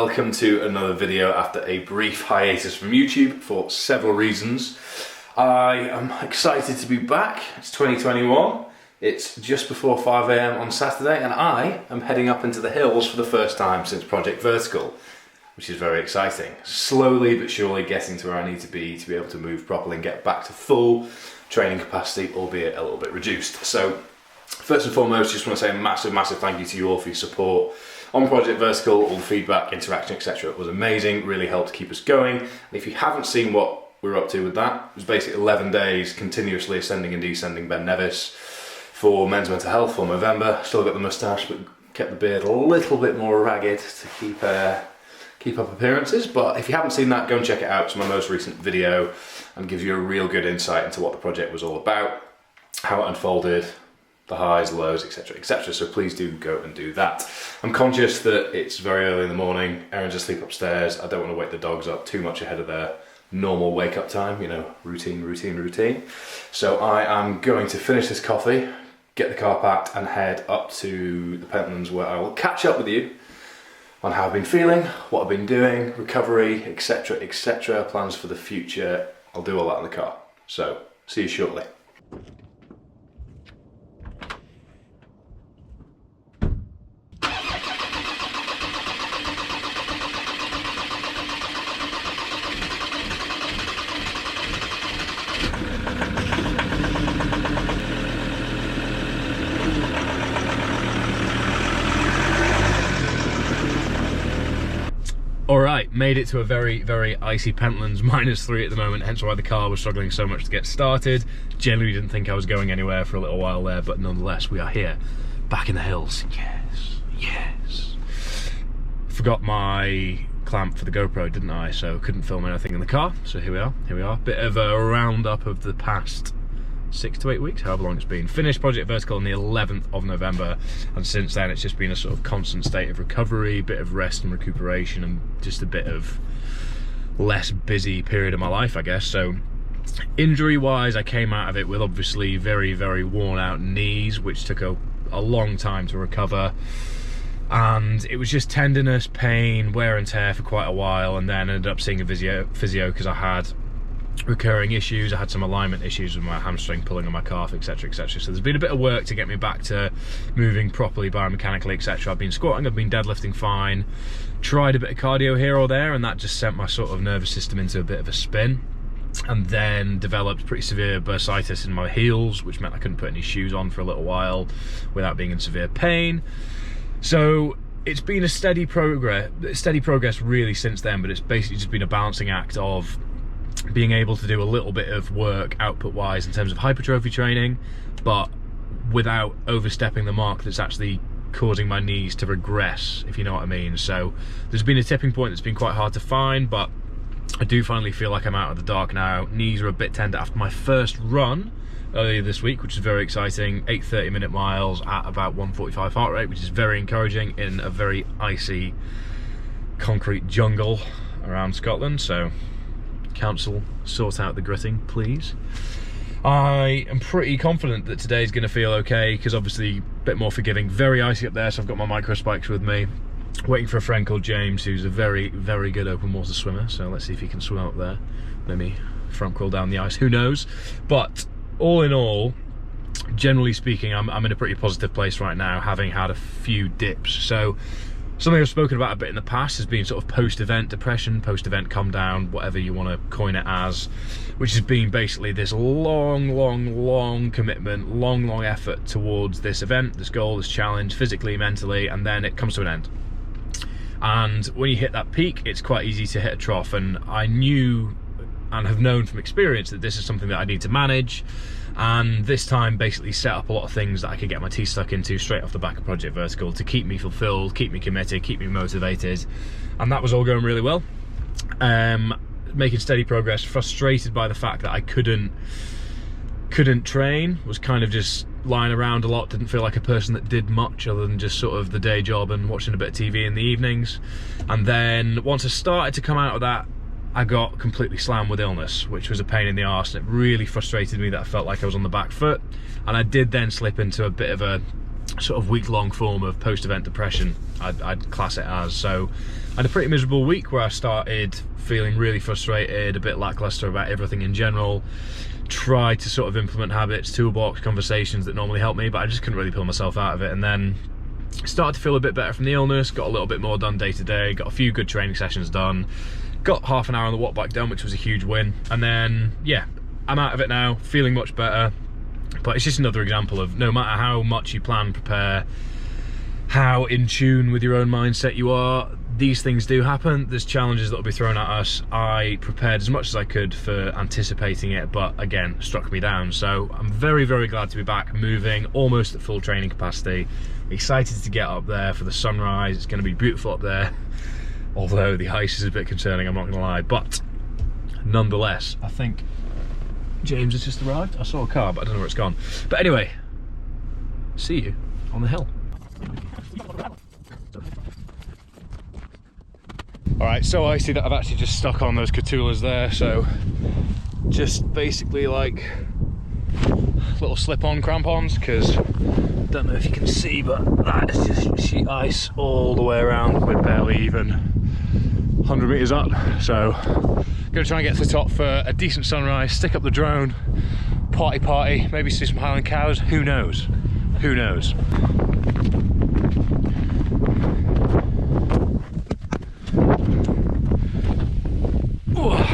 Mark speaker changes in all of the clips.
Speaker 1: welcome to another video after a brief hiatus from YouTube for several reasons. I am excited to be back. It's 2021, it's just before 5 AM on Saturday, and I am heading up into the hills for the first time since Project Vertical, which is very exciting. Slowly but surely getting to where I need to be able to move properly and get back to full training capacity, albeit a little bit reduced. So first and foremost, just want to say a massive thank you to you all for your support on Project Vertical. All the feedback, interaction, etc. was amazing, really helped keep us going. And if you haven't seen what we're up to with that, it was basically 11 days continuously ascending and descending Ben Nevis for Men's Mental Health for Movember. Still got the moustache, but kept the beard a little bit more ragged to keep up appearances. But if you haven't seen that, go and check it out. It's my most recent video and gives you a real good insight into what the project was all about, how it unfolded, the highs, lows, etc, etc. So please do go and do that. I'm conscious that it's very early in the morning, Erin's asleep upstairs, I don't want to wake the dogs up too much ahead of their normal wake up time, you know, routine. So I am going to finish this coffee, get the car packed and head up to the Pentlands, where I will catch up with you on how I've been feeling, what I've been doing, recovery, etc, plans for the future. I'll do all that in the car. So see you shortly. Alright, made it to a very icy Pentlands, -3 at the moment, hence why the car was struggling so much to get started. Generally didn't think I was going anywhere for a little while there, but nonetheless we are here, back in the hills. Yes. Forgot my clamp for the GoPro, didn't I? So couldn't film anything in the car, so here we are. Bit of a roundup of the past 6 to 8 weeks, however long it's been. Finished Project Vertical on the 11th of November, and since then it's just been a sort of constant state of recovery, bit of rest and recuperation, and just a bit of less busy period of my life, I guess. So injury wise, I came out of it with obviously very worn out knees, which took a long time to recover, and it was just tenderness, pain, wear and tear for quite a while, and then ended up seeing a physio because I had recurring issues. I had some alignment issues with my hamstring pulling on my calf, etc. So there's been a bit of work to get me back to moving properly biomechanically, etc. I've been squatting, I've been deadlifting fine, tried a bit of cardio here or there, and that just sent my sort of nervous system into a bit of a spin, and then developed pretty severe bursitis in my heels, which meant I couldn't put any shoes on for a little while without being in severe pain. So it's been a steady progress really since then, but it's basically just been a balancing act of being able to do a little bit of work output wise in terms of hypertrophy training, but without overstepping the mark that's actually causing my knees to regress, if you know what I mean. So there's been a tipping point that's been quite hard to find, but I do finally feel like I'm out of the dark now. Knees are a bit tender after my first run earlier this week, which is very exciting. 8 30-minute miles at about 145 heart rate, which is very encouraging in a very icy concrete jungle around Scotland. So council, sort out the gritting, please. I am pretty confident that today's going to feel okay, because obviously a bit more forgiving. Very icy up there, so I've got my micro spikes with me. Waiting for a friend called James, who's a very good open water swimmer, so let's see if he can swim up there. Maybe front crawl down the ice, who knows. But all in all, generally speaking, I'm in a pretty positive place right now, having had a few dips. So something I've spoken about a bit in the past has been sort of post-event depression, post-event come down, whatever you want to coin it as, which has been basically this long commitment, long effort towards this event, this goal, this challenge, physically, mentally, and then it comes to an end. And when you hit that peak, it's quite easy to hit a trough, and I knew and have known from experience that this is something that I need to manage, and this time basically set up a lot of things that I could get my teeth stuck into straight off the back of Project Vertical to keep me fulfilled, keep me committed, keep me motivated, and that was all going really well. Making steady progress, frustrated by the fact that I couldn't train, was kind of just lying around a lot, didn't feel like a person that did much other than just sort of the day job and watching a bit of TV in the evenings. And then once I started to come out of that, I got completely slammed with illness, which was a pain in the arse, and it really frustrated me that I felt like I was on the back foot. And I did then slip into a bit of a sort of week-long form of post-event depression, I'd class it as. So I had a pretty miserable week where I started feeling really frustrated, a bit lackluster about everything in general, tried to sort of implement habits, toolbox, conversations that normally help me, but I just couldn't really pull myself out of it. And then started to feel a bit better from the illness, got a little bit more done day to day, got a few good training sessions done, got half an hour on the walk back done, which was a huge win. And then, yeah, I'm out of it now, feeling much better. But it's just another example of no matter how much you plan, prepare, how in tune with your own mindset you are, these things do happen. There's challenges that will be thrown at us. I prepared as much as I could for anticipating it, but again, struck me down. So I'm very, very glad to be back, moving, almost at full training capacity. Excited to get up there for the sunrise. It's going to be beautiful up there, although the ice is a bit concerning, I'm not going to lie. But nonetheless, I think James has just arrived. I saw a car, but I don't know where it's gone. But anyway, see you on the hill. Alright, so icy that I've actually just stuck on those Catulas there, so just basically like little slip-on crampons, because don't know if you can see, but that is just sheet ice all the way around. We're barely even 100 meters up, so gonna try and get to the top for a decent sunrise, stick up the drone, party, maybe see some Highland cows, who knows, who knows.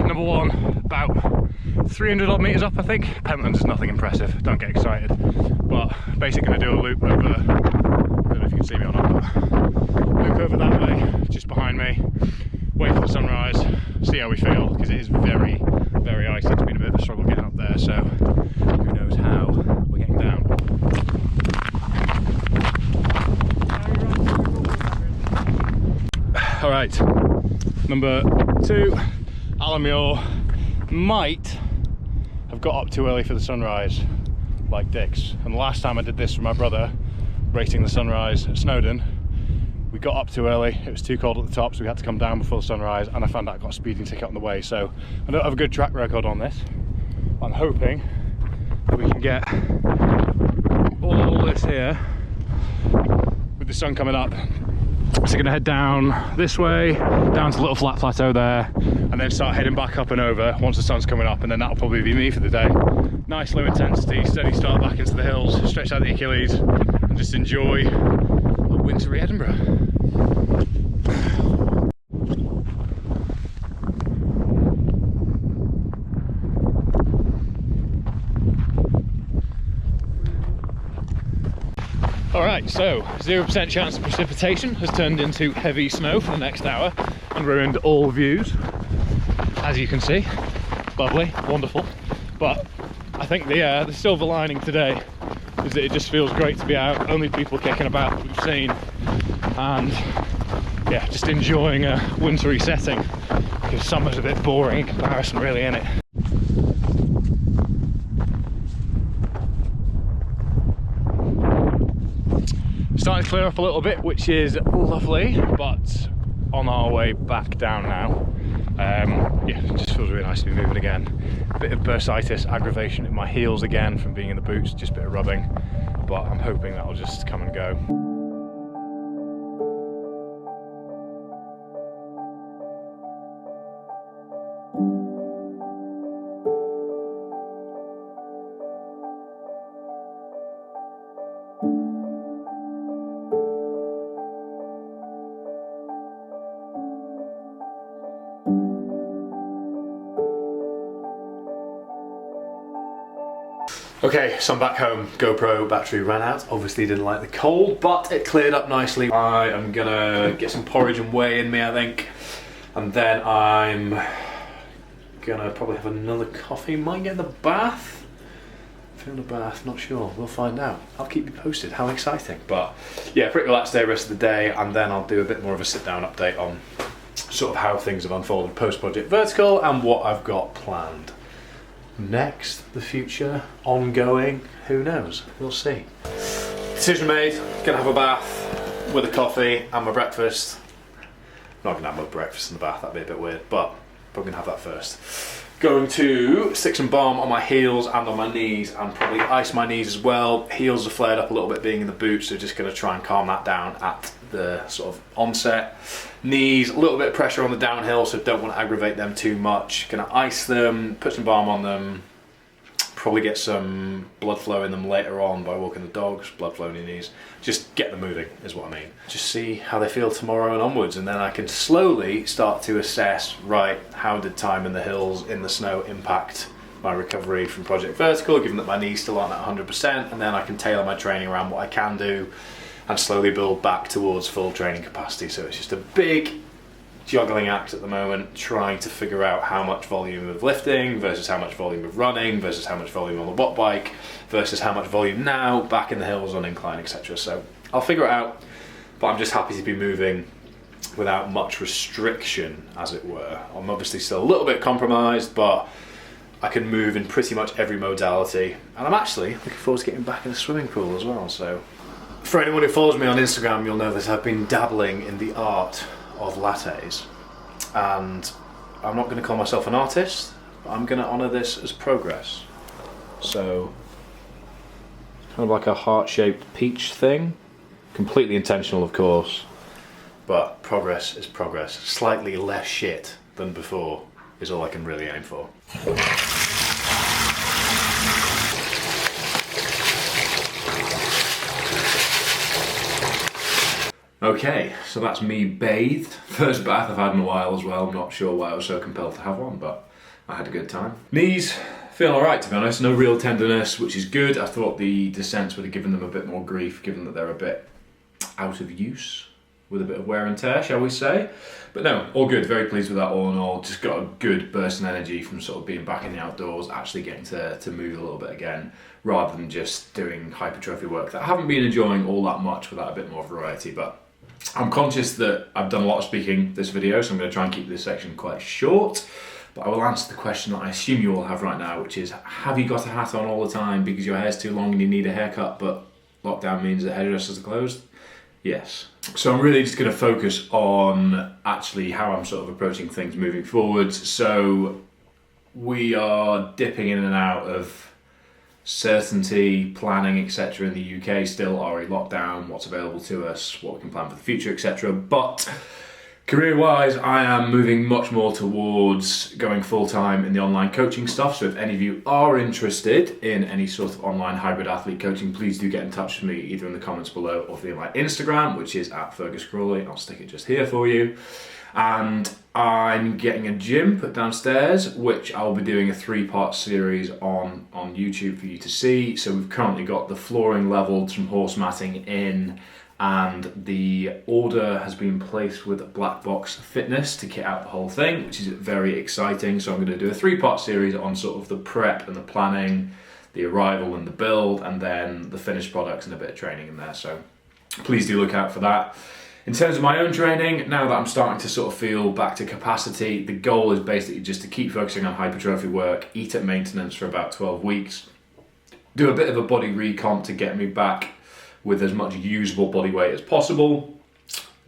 Speaker 1: Number one, about 300 odd meters up, I think. Pentlands is nothing impressive, don't get excited. But basically gonna do a loop over, I don't know if you can see me or not, but loop over that way, just behind me, wait for the sunrise, see how we feel, because it is very, very icy. It's been a bit of a struggle getting up there, so who knows how we're getting down. Alright, number 2, Alamure. Might have got up too early for the sunrise, like dicks. And the last time I did this with my brother, racing the sunrise at Snowdon, we got up too early, it was too cold at the top, so we had to come down before the sunrise, and I found out I got a speeding ticket on the way. So I don't have a good track record on this. I'm hoping that we can get all this here with the sun coming up. So we're going to head down this way, down to the little flat plateau there, and then start heading back up and over once the sun's coming up, and then that'll probably be me for the day. Nice low intensity, steady start back into the hills, stretch out the Achilles, and just enjoy a wintry Edinburgh. Alright, so 0% chance of precipitation has turned into heavy snow for the next hour and ruined all views, as you can see. Lovely, wonderful. But I think the silver lining today is that it just feels great to be out, only people kicking about that we've seen, and yeah, just enjoying a wintry setting, because summer's a bit boring in comparison really, isn't it? Starting to clear up a little bit, which is lovely, but on our way back down now. Yeah, it just feels really nice to be moving again. A bit of bursitis, aggravation in my heels again from being in the boots, just a bit of rubbing, but I'm hoping that'll just come and go. Okay, so I'm back home. GoPro battery ran out. Obviously didn't like the cold, but it cleared up nicely. I am gonna get some porridge and whey in me, I think. And then I'm gonna probably have another coffee. Might get in the bath. Feel the bath, not sure. We'll find out. I'll keep you posted. How exciting. But yeah, pretty relaxed day, rest of the day, and then I'll do a bit more of a sit-down update on sort of how things have unfolded post-Project Vertical and what I've got planned. Next, the future, ongoing, who knows, we'll see. Decision made, gonna have a bath with a coffee and my breakfast. Not gonna have my breakfast in the bath, that'd be a bit weird, but I'm gonna have that first. Going to stick some balm on my heels and on my knees, and probably ice my knees as well. Heels are flared up a little bit being in the boots, so just going to try and calm that down at the sort of onset. Knees, a little bit of pressure on the downhill, so don't want to aggravate them too much. Going to ice them, put some balm on them, probably get some blood flow in them later on by walking the dogs, blood flow in your knees. Just get them moving is what I mean. Just see how they feel tomorrow and onwards, and then I can slowly start to assess, right, how did time in the hills, in the snow impact my recovery from Project Vertical, given that my knees still aren't at 100%, and then I can tailor my training around what I can do and slowly build back towards full training capacity. So it's just a big juggling act at the moment, trying to figure out how much volume of lifting versus how much volume of running versus how much volume on the watt bike versus how much volume now back in the hills on incline, etc. So I'll figure it out, but I'm just happy to be moving without much restriction, as it were. I'm obviously still a little bit compromised, but I can move in pretty much every modality, and I'm actually looking forward to getting back in the swimming pool as well. So for anyone who follows me on Instagram, you'll know that I've been dabbling in the art of lattes, and I'm not going to call myself an artist, but I'm going to honour this as progress. So kind of like a heart-shaped peach thing, completely intentional of course, but progress is progress. Slightly less shit than before is all I can really aim for. Okay, so that's me bathed. First bath I've had in a while as well. I'm not sure why I was so compelled to have one, but I had a good time. Knees feel alright, to be honest. No real tenderness, which is good. I thought the descents would have given them a bit more grief, given that they're a bit out of use, with a bit of wear and tear, shall we say. But no, all good. Very pleased with that all in all. Just got a good burst of energy from sort of being back in the outdoors, actually getting to move a little bit again, rather than just doing hypertrophy work that I haven't been enjoying all that much without a bit more variety. But I'm conscious that I've done a lot of speaking this video, so I'm going to try and keep this section quite short. But I will answer the question that I assume you all have right now, which is, have you got a hat on all the time because your hair's too long and you need a haircut, but lockdown means that hairdressers are closed? Yes. So I'm really just going to focus on actually how I'm sort of approaching things moving forwards. So we are dipping in and out of certainty, planning, etc. in the UK still, RE lockdown, what's available to us, what we can plan for the future, etc. But career-wise, I am moving much more towards going full-time in the online coaching stuff. So if any of you are interested in any sort of online hybrid athlete coaching, please do get in touch with me either in the comments below or via my Instagram, which is @FergusCrawley. I'll stick it just here for you. And I'm getting a gym put downstairs, which I'll be doing a 3-part series on YouTube for you to see. So we've currently got the flooring leveled, some horse matting in, and the order has been placed with Black Box Fitness to kit out the whole thing, which is very exciting. So I'm going to do a 3-part series on sort of the prep and the planning, the arrival and the build, and then the finished products and a bit of training in there. So please do look out for that. In terms of my own training, now that I'm starting to sort of feel back to capacity, the goal is basically just to keep focusing on hypertrophy work, eat at maintenance for about 12 weeks, do a bit of a body recomp to get me back with as much usable body weight as possible,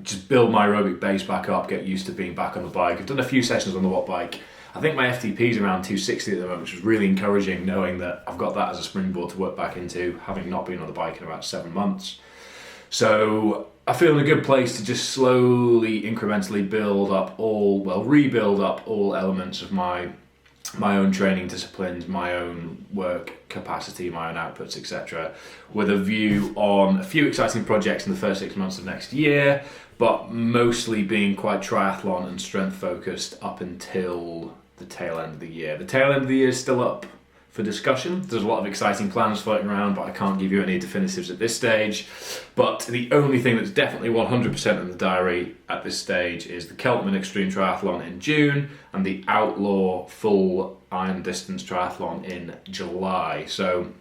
Speaker 1: just build my aerobic base back up, get used to being back on the bike. I've done a few sessions on the watt bike. I think my FTP is around 260 at the moment, which was really encouraging, knowing that I've got that as a springboard to work back into, having not been on the bike in about 7 months. So I feel in a good place to just slowly, incrementally rebuild up all elements of my own training disciplines, my own work capacity, my own outputs, etc., with a view on a few exciting projects in the first 6 months of next year, but mostly being quite triathlon and strength focused up until the tail end of the year. The tail end of the year is still up for discussion. There's a lot of exciting plans floating around, but I can't give you any definitives at this stage. But the only thing that's definitely 100% in the diary at this stage is the Keltman Extreme Triathlon in June and the Outlaw Full Iron Distance Triathlon in July. So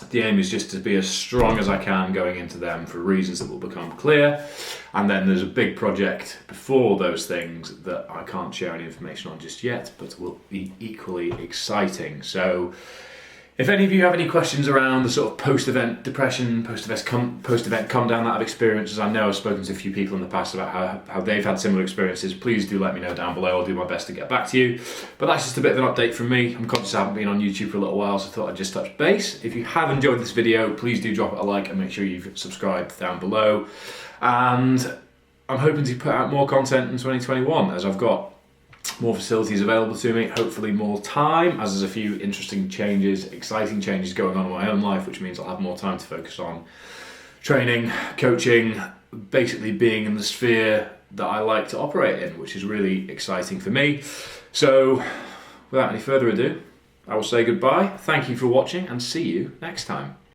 Speaker 1: the aim is just to be as strong as I can going into them for reasons that will become clear. And then there's a big project before those things that I can't share any information on just yet, but will be equally exciting. So If any of you have any questions around the sort of post-event depression, post-event come down that I've experienced, as I know I've spoken to a few people in the past about how they've had similar experiences, please do let me know down below. I'll do my best to get back to you. But that's just a bit of an update from me. I'm conscious I haven't been on YouTube for a little while, so I thought I'd just touch base. If you have enjoyed this video, please do drop it a like and make sure you've subscribed down below. And I'm hoping to put out more content in 2021 as I've got more facilities available to me, hopefully more time, as there's a few interesting changes, exciting changes going on in my own life, which means I'll have more time to focus on training, coaching, basically being in the sphere that I like to operate in, which is really exciting for me. So without any further ado, I will say goodbye, thank you for watching, and see you next time.